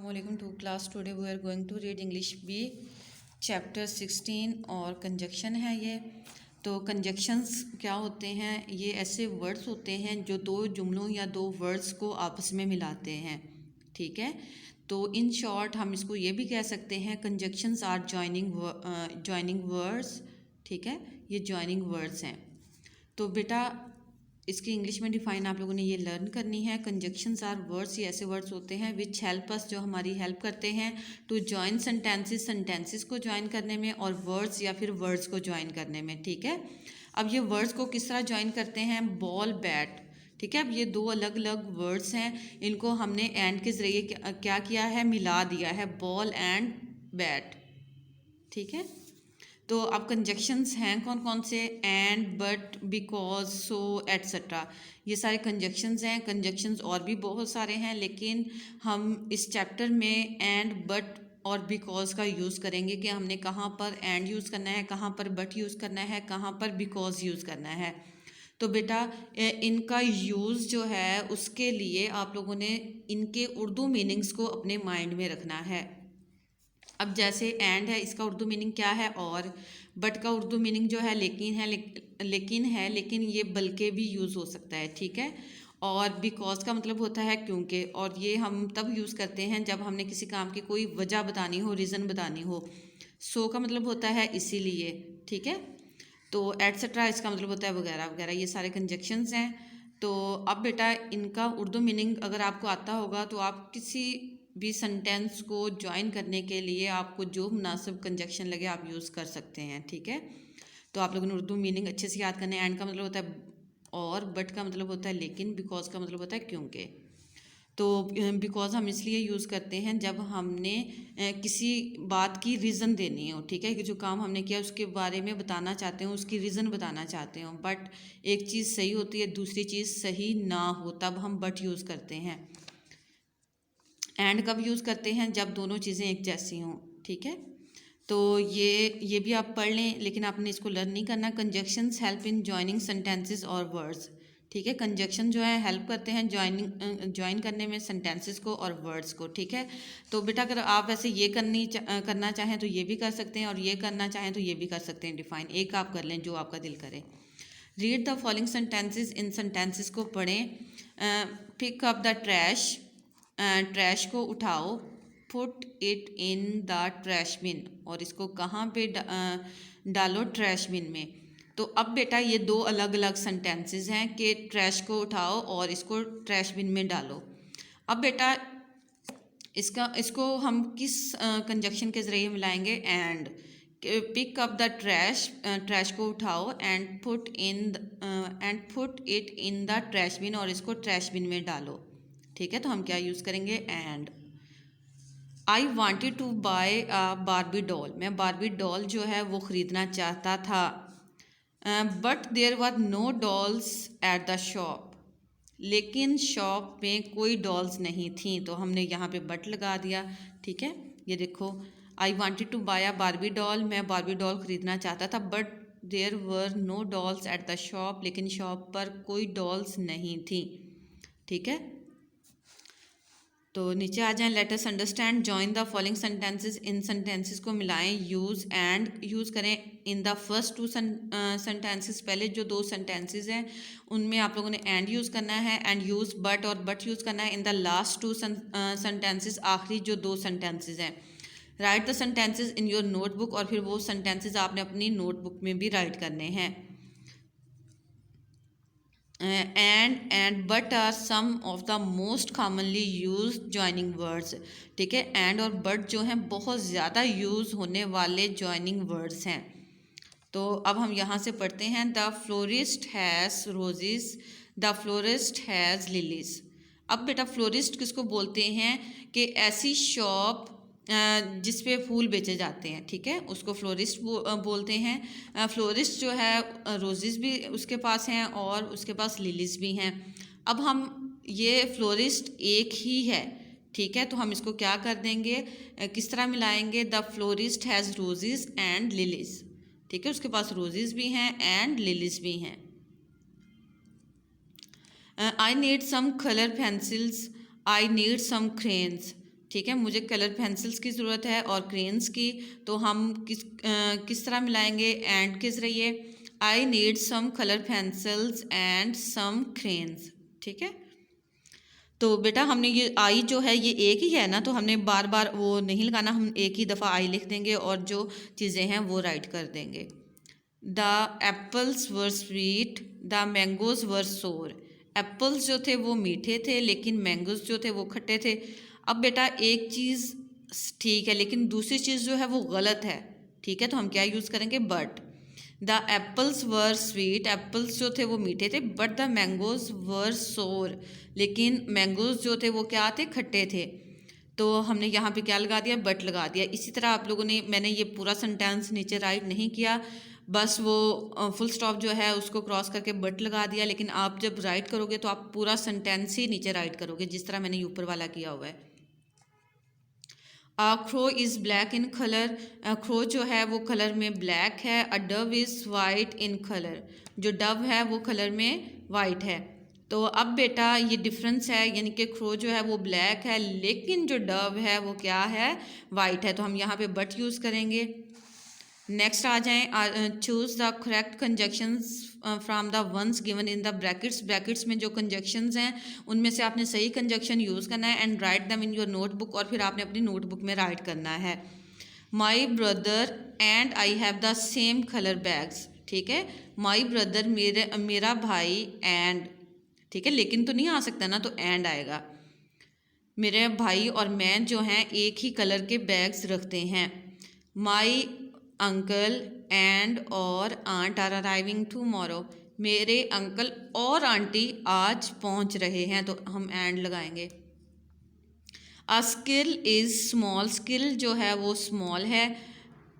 Assalamualaikum to class. Today we are going to read English B chapter 16 और conjunction है ये। तो conjunctions क्या होते हैं? ये ऐसे वर्ड्स होते हैं जो दो जुमलों या दो वर्ड्स को आपस में मिलाते हैं। ठीक है, तो इन शॉर्ट हम इसको ये भी कह सकते हैं कंजक्शंस आर जॉइनिंग वर्ड्स। ठीक है, ये जॉइनिंग वर्ड्स हैं। तो बेटा इसकी इंग्लिश में डिफाइन आप लोगों ने ये लर्न करनी है। कंजक्शंस आर वर्ड्स, ये ऐसे वर्ड्स होते हैं विच हेल्प अस, जो हमारी हेल्प करते हैं टू जॉइन सेंटेंसेस को ज्वाइन करने में, और वर्ड्स या फिर वर्ड्स को ज्वाइन करने में। ठीक है, अब ये वर्ड्स को किस तरह ज्वाइन करते हैं? Ball bat. ठीक है, अब ये दो अलग अलग वर्ड्स हैं, इनको हमने एंड के ज़रिए क्या किया है? मिला दिया है, बॉल एंड बैट। ठीक है, तो अब कंजक्शंस हैं कौन कौन से? And, but, because, so, etcetera, ये सारे कंजक्शंस हैं। कंजक्शंस और भी बहुत सारे हैं, लेकिन हम इस चैप्टर में एंड, बट और बिकॉज का यूज़ करेंगे कि हमने कहाँ पर एंड यूज़ करना है, कहाँ पर बट यूज़ करना है, कहाँ पर बिकॉज यूज़ करना है। तो बेटा इनका यूज़ जो है उसके लिए आप लोगों ने इनके उर्दू मीनिंग्स को अपने माइंड में रखना है। अब जैसे एंड है, इसका उर्दू मीनिंग क्या है? और बट का उर्दू मीनिंग जो है लेकिन ये बल्कि भी यूज़ हो सकता है। ठीक है, और बिकॉज का मतलब होता है क्योंकि, और ये हम तब यूज़ करते हैं जब हमने किसी काम की कोई वजह बतानी हो, रीज़न बतानी हो। सो का मतलब होता है इसीलिए। ठीक है, तो एट्सट्रा इसका मतलब होता है वगैरह वगैरह, ये सारे कंजक्शंस हैं। तो अब बेटा इनका उर्दू मीनिंग अगर आपको आता होगा तो आप किसी भी सेंटेंस को ज्वाइन करने के लिए आपको जो मुनासिब कंजक्शन लगे आप यूज़ कर सकते हैं। ठीक है, तो आप लोगों ने उर्दू मीनिंग अच्छे से याद करना है। एंड का मतलब होता है और, बट का मतलब होता है लेकिन, बिकॉज का मतलब होता है क्योंकि। तो बिकॉज हम इसलिए यूज़ करते हैं जब हमने किसी बात की रीज़न देनी हो। ठीक है, कि जो काम हमने किया उसके बारे में बताना चाहते हो, उसकी रीज़न बताना चाहते हो, बट एक चीज़ सही होती है, दूसरी चीज़ सही ना हो, तब हम बट यूज़ करते हैं। एंड कब यूज़ करते हैं? जब दोनों चीज़ें एक जैसी हों। ठीक है, तो ये भी आप पढ़ लें, लेकिन आपने इसको लर्न नहीं करना। Conjunctions help in joining sentences और वर्ड्स। ठीक है, कंजक्शन जो है हेल्प करते हैं ज्वाइन करने में सेंटेंसेस को और वर्ड्स को। ठीक है, तो बेटा अगर आप वैसे ये करना चाहें तो ये भी कर सकते हैं, और ये करना चाहें तो ये भी कर सकते हैं डिफाइन। एक आप कर लें जो आपका दिल करे। रीड द फॉलोइंग सेंटेंसेस, इन सेंटेंसेस को पढ़ें। Pick up the trash, trash को उठाओ। Put it in the trash bin, और इसको कहाँ पे डालो? ट्रैश बिन में। तो अब बेटा ये दो अलग अलग सेंटेंसेस हैं कि ट्रैश को उठाओ और इसको ट्रैश बिन में डालो। अब बेटा इसको हम किस कंजक्शन के ज़रिए मिलाएंगे? And. Pick up the trash, trash को उठाओ, and put it in the trash bin, और इसको ट्रैश बिन में डालो। ठीक है, तो हम क्या यूज़ करेंगे? And. I wanted to buy a Barbie doll, मैं बारबी डॉल जो है वो ख़रीदना चाहता था। But there were no dolls at the shop, लेकिन शॉप में कोई डॉल्स नहीं थी, तो हमने यहाँ पे बट लगा दिया। ठीक है, ये देखो, I wanted to buy a Barbie doll, मैं बारबी डॉल ख़रीदना चाहता था। But there were no dolls at the shop, लेकिन शॉप पर कोई डॉल्स नहीं थी। ठीक है, तो नीचे आ जाएं। Let us understand, join the following sentences, इन सेंटेंसेस को मिलाएं। यूज़ एंड यूज़ करें in the first two sentences, पहले जो दो सेंटेंसेस हैं उनमें आप लोगों ने एंड यूज़ करना है, एंड यूज़ बट और बट यूज़ करना है in the last two sentences, आखिरी जो दो सेंटेंसेस हैं। Right the sentences in your notebook, और फिर वो सेंटेंसेस आपने अपनी नोटबुक में भी राइट करने हैं। And but are some of the most commonly use joining words. ठीक है, एंड और बट जो हैं बहुत ज़्यादा यूज़ होने वाले ज्वाइनिंग वर्ड्स हैं। तो अब हम यहाँ से पढ़ते हैं। The florist has roses, the florist has lilies. अब बेटा फ्लोरिस्ट किसको बोलते हैं? कि ऐसी शॉप जिस पे फूल बेचे जाते हैं। ठीक है, उसको फ्लोरिस्ट बोलते हैं। फ्लोरिस्ट जो है रोजेस भी उसके पास हैं और उसके पास लिलीज भी हैं। अब हम ये फ्लोरिस्ट एक ही है। ठीक है, तो हम इसको क्या कर देंगे, किस तरह मिलाएंगे? The florist has roses and lilies. ठीक है, उसके पास रोजेस भी हैं एंड लिलीज भी हैं। I need some colour pencils, I need some crayons. ठीक है, मुझे कलर पेंसिल्स की ज़रूरत है और क्रेन्स की, तो हम किस तरह मिलाएंगे, एंड के ज़रिए। I need some colour pencils and some crayons, ठीक है। तो बेटा हमने ये आई जो है ये एक ही है ना, तो हमने बार बार वो नहीं लगाना, हम एक ही दफ़ा आई लिख देंगे और जो चीज़ें हैं वो राइट कर देंगे। The apples were sweet, the mangoes were sour. Apples जो थे वो मीठे थे, लेकिन मैंगोज़ जो थे वो खट्टे थे। अब बेटा एक चीज़ ठीक है, लेकिन दूसरी चीज़ जो है वो गलत है, ठीक है। तो हम क्या यूज़ करेंगे, but. The apples were sweet, apples जो थे वो मीठे थे, बट द मैंगोज़ वर सोर, लेकिन मैंगोज़ जो थे वो क्या थे, खट्टे थे। तो हमने यहाँ पे क्या लगा दिया, बट लगा दिया। इसी तरह आप लोगों ने, मैंने ये पूरा सेंटेंस नीचे राइट नहीं किया, बस वो फुल स्टॉप जो है उसको क्रॉस करके बट लगा दिया, लेकिन आप जब राइट करोगे तो आप पूरा सेंटेंस ही नीचे राइट करोगे, जिस तरह मैंने ऊपर वाला किया हुआ है। Crow is black in colour, crow जो है वो कलर में ब्लैक है। A dove is white in colour, जो डव है वो कलर में वाइट है। तो अब बेटा ये डिफरेंस है, यानी कि क्रो जो है वो ब्लैक है, लेकिन जो डव है वो क्या है, वाइट है। तो हम यहाँ पे बट यूज़ करेंगे। नेक्स्ट आ जाएं, choose the correct conjunctions from the ones given in the brackets. Brackets में जो कंजक्शंस हैं उनमें से आपने सही कंजक्शन यूज़ करना है, and right them in your notebook, और फिर आपने अपनी नोटबुक में राइट करना है। My brother and I have the same colour bags, ठीक है। माई ब्रदर मेरा भाई, एंड, ठीक है, लेकिन तो नहीं आ सकता ना, तो एंड आएगा। मेरे भाई और मैं जो हैं एक ही कलर के बैग्स रखते हैं। माई अंकल एंड और आंट आर अराइविंग टुमारो, मेरे अंकल और आंटी आज पहुंच रहे हैं, तो हम एंड लगाएंगे। A skill is small, skill जो है वो स्मॉल है,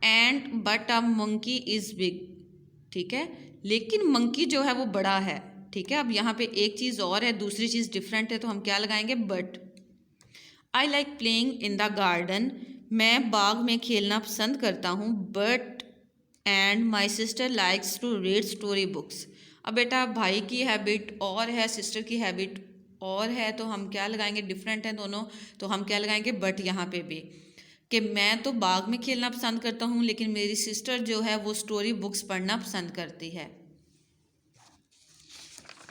and but a monkey is big, ठीक है, लेकिन मंकी जो है वो बड़ा है, ठीक है। अब यहाँ पे एक चीज़ और है, दूसरी चीज़ डिफरेंट है, तो हम क्या लगाएंगे, but. I like playing in the garden, मैं बाग में खेलना पसंद करता हूँ, but and my sister likes to read story books. अब बेटा भाई की हैबिट और है, सिस्टर की हैबिट और है, तो हम क्या लगाएंगे, डिफरेंट हैं दोनों, तो हम क्या लगाएंगे, बट यहाँ पे भी, कि मैं तो बाग में खेलना पसंद करता हूँ, लेकिन मेरी सिस्टर जो है वो स्टोरी बुक्स पढ़ना पसंद करती है।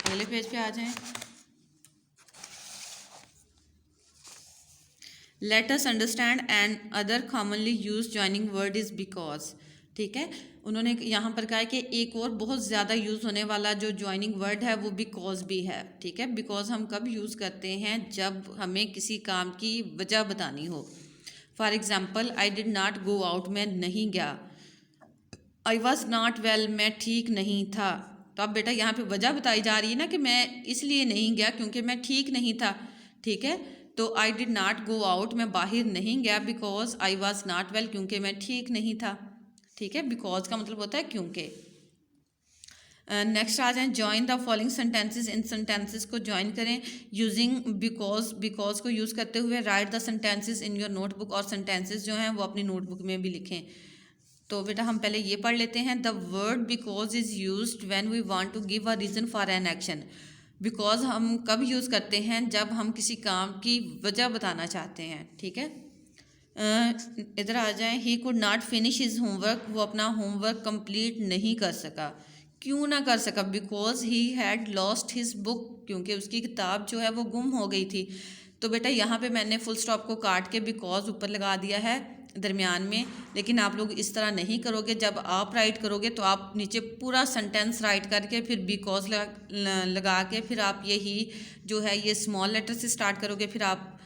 अगले पेज पे आ जाएं। Let us understand and other commonly use joining word is because, ठीक है। उन्होंने यहाँ पर कहा है कि एक और बहुत ज़्यादा यूज़ होने वाला जो ज्वाइनिंग वर्ड है वो बिकॉज भी है, ठीक है। बिकॉज हम कब यूज़ करते हैं, जब हमें किसी काम की वजह बतानी हो। For example, I did not go out, मैं नहीं गया। आई वॉज नॉट वेल, मैं ठीक नहीं था। तो अब बेटा यहाँ पे वजह बताई जा रही है ना, कि मैं इसलिए नहीं गया क्योंकि मैं ठीक नहीं था, ठीक है। तो आई डिड नॉट गो आउट, मैं बाहर नहीं गया, because I was not well, क्योंकि मैं ठीक नहीं था, ठीक है। बिकॉज का मतलब होता है क्योंकि। नेक्स्ट आ जाएं, जॉइन द फॉलोइंग सेंटेंसेस, इन सेंटेंसेस को ज्वाइन करें यूजिंग बिकॉज। बिकॉज को यूज़ करते हुए right the sentences in your notebook, और सेंटेंसेस जो हैं वो अपनी नोटबुक में भी लिखें। तो बेटा हम पहले ये पढ़ लेते हैं। The word because is used when we want to give a reason for an action. Because हम कब यूज़ करते हैं, जब हम किसी काम की वजह बताना चाहते हैं, ठीक है। इधर आ जाएं, he could not finish his homework, वो अपना होमवर्क कंप्लीट नहीं कर सका। क्यों ना कर सका, because he had lost his book, क्योंकि उसकी किताब जो है वो गुम हो गई थी। तो बेटा यहाँ पे मैंने फुल स्टॉप को काट के बिकॉज ऊपर लगा दिया है दरमियान में, लेकिन आप लोग इस तरह नहीं करोगे। जब आप राइट करोगे तो आप नीचे पूरा सेंटेंस राइट करके फिर बिकॉज लगा के फिर आप यही जो है ये स्मॉल लेटर से स्टार्ट करोगे, फिर आप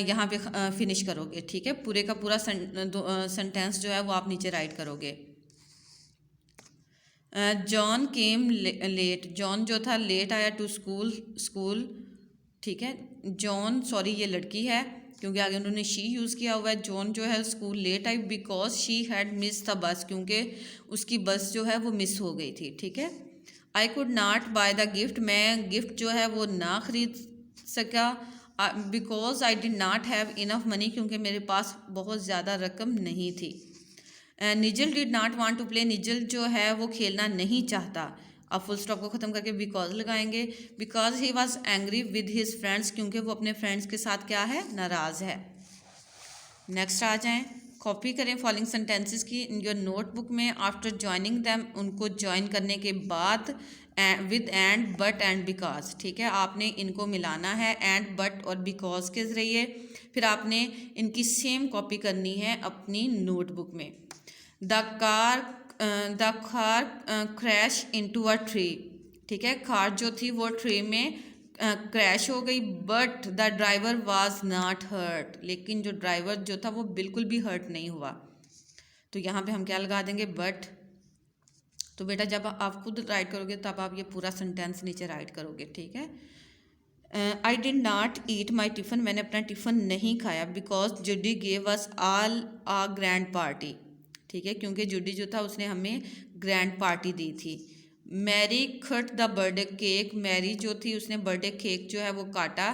यहाँ पे फिनिश करोगे, ठीक है। पूरे का पूरा सेंटेंस जो है वो आप नीचे राइट करोगे। जॉन केम लेट, जॉन जो था लेट आया टू स्कूल, ठीक है। जॉन, सॉरी ये लड़की है क्योंकि आगे उन्होंने शी यूज़ किया हुआ है। जॉन जो है स्कूल लेट आई because she had miss the bus, क्योंकि उसकी बस जो है वो मिस हो गई थी, ठीक है। I could not buy the gift, मैं गिफ्ट जो है वो ना ख़रीद सका, because I did not have enough money, क्योंकि मेरे पास बहुत ज़्यादा रकम नहीं थी। Nigel did not want to play, Nigel जो है वो खेलना नहीं चाहता। अब फुल स्टॉप को ख़त्म करके बिकॉज लगाएंगे। Because he was angry with his friends, क्योंकि वो अपने फ्रेंड्स के साथ क्या है, नाराज़ है। नेक्स्ट आ जाएं, कॉपी करें फॉलोइंग सेंटेंसेस की इन योर नोटबुक में। आफ्टर ज्वाइनिंग दैम, उनको ज्वाइन करने के बाद with and, but and because, ठीक है, आपने इनको मिलाना है एंड, बट और बिकॉज के ज़रिए। फिर आपने इनकी सेम कॉपी करनी है अपनी नोटबुक में। The car crash into a tree, ठीक है, कार जो थी वो ट्री में क्रैश हो गई, but the driver was not hurt, लेकिन जो ड्राइवर जो था वो बिल्कुल भी हर्ट नहीं हुआ। तो यहाँ पे हम क्या लगा देंगे, बट। तो बेटा जब आप खुद राइट करोगे तब आप ये पूरा सेंटेंस नीचे राइट करोगे, ठीक है। आई did not eat my tiffin, मैंने अपना टिफ़न नहीं खाया, बिकॉज जुडी गेव अस ऑल आ ग्रैंड पार्टी, ठीक है, क्योंकि जुडी जो था उसने हमें ग्रैंड पार्टी दी थी। Mary cut the birthday cake, Mary जो थी उसने बर्थडे केक जो है वो काटा।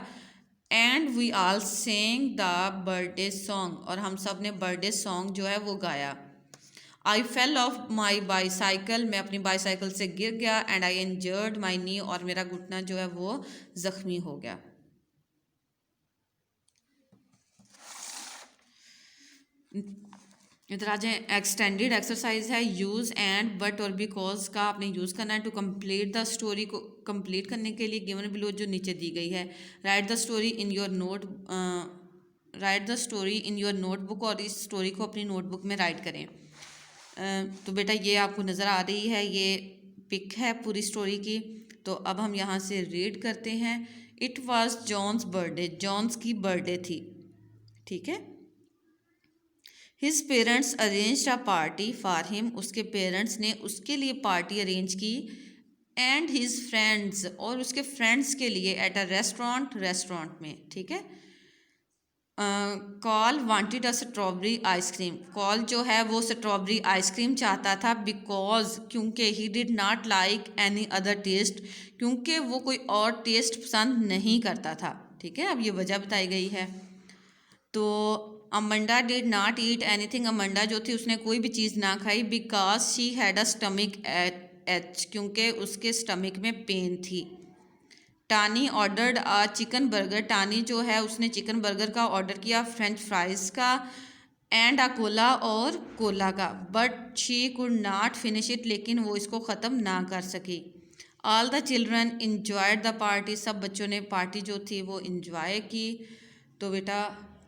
And we all sang the birthday song, और हम सब ने बर्थडे सॉन्ग जो है वो गाया। आई फेल ऑफ माई बाईसाइकिल, मैं अपनी बाईसाइकिल से गिर गया। एंड आई इंजर्ड माई नी, और मेरा घुटना जो है वो ज़ख्मी हो गया। इधर आ जाए, एक्सटेंडेड एक्सरसाइज है, यूज़ एंड, बट और बिकॉज का आपने यूज़ करना है टू कंप्लीट द स्टोरी, को कंप्लीट करने के लिए गिवन बिलो जो नीचे दी गई है। Right the story in your notebook, और इस स्टोरी को अपनी नोटबुक में राइट करें। तो बेटा ये आपको नज़र आ रही है, ये पिक है पूरी स्टोरी की। तो अब हम यहाँ से रीड करते हैं। It was John's birthday, John's की बर्थडे थी, ठीक है। His parents arranged a party for him, उसके पेरेंट्स ने उसके लिए पार्टी अरेंज की। एंड हिज फ्रेंड्स, और उसके फ्रेंड्स के लिए, एट अ रेस्टोरेंट में, ठीक है। Cole wanted a strawberry ice cream, Cole जो है वो स्ट्रॉबेरी आइसक्रीम चाहता था, बिकॉज, क्योंकि he did not like any other taste, क्योंकि वो कोई और टेस्ट पसंद नहीं करता था, ठीक है। अब ये वजह बताई गई है। तो Amanda did not eat anything, Amanda जो थी उसने कोई भी चीज़ ना खाई, because she had a stomach H, क्योंकि उसके स्टमक में पेन थी। टानी ऑर्डर्ड आ चिकन बर्गर, टानी जो है उसने चिकन बर्गर का ऑर्डर किया, फ्रेंच फ्राइज़ का, एंड आ कोला, और कोला का, but she could not finish it, लेकिन वो इसको ख़त्म ना कर सकी। All the children enjoyed the party, सब बच्चों ने पार्टी जो थी वो इंजॉय की। तो बेटा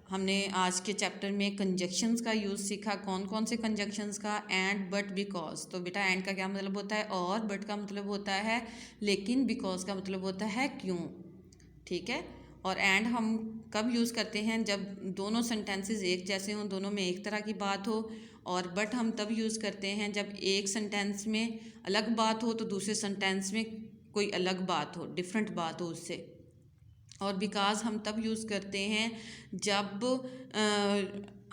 हमने आज के चैप्टर में कंजक्शंस का यूज़ सीखा। कौन कौन से कंजक्शंस का, एंड, बट, बिकॉज। तो बेटा एंड का क्या मतलब होता है, और, बट का मतलब होता है लेकिन, बिकॉज का मतलब होता है क्यों, ठीक है। और एंड हम कब यूज़ करते हैं, जब दोनों सेंटेंसेस एक जैसे हों, दोनों में एक तरह की बात हो। और बट हम तब यूज़ करते हैं जब एक सेंटेंस में अलग बात हो तो दूसरे सेंटेंस में कोई अलग बात हो, डिफरेंट बात हो उससे। और बिकॉज हम तब यूज़ करते हैं जब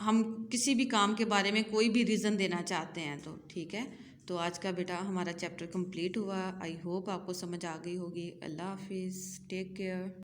हम किसी भी काम के बारे में कोई भी रीज़न देना चाहते हैं, तो ठीक है। तो आज का बेटा हमारा चैप्टर कंप्लीट हुआ। आई होप आपको समझ आ गई होगी। अल्लाह हाफिज़, टेक केयर।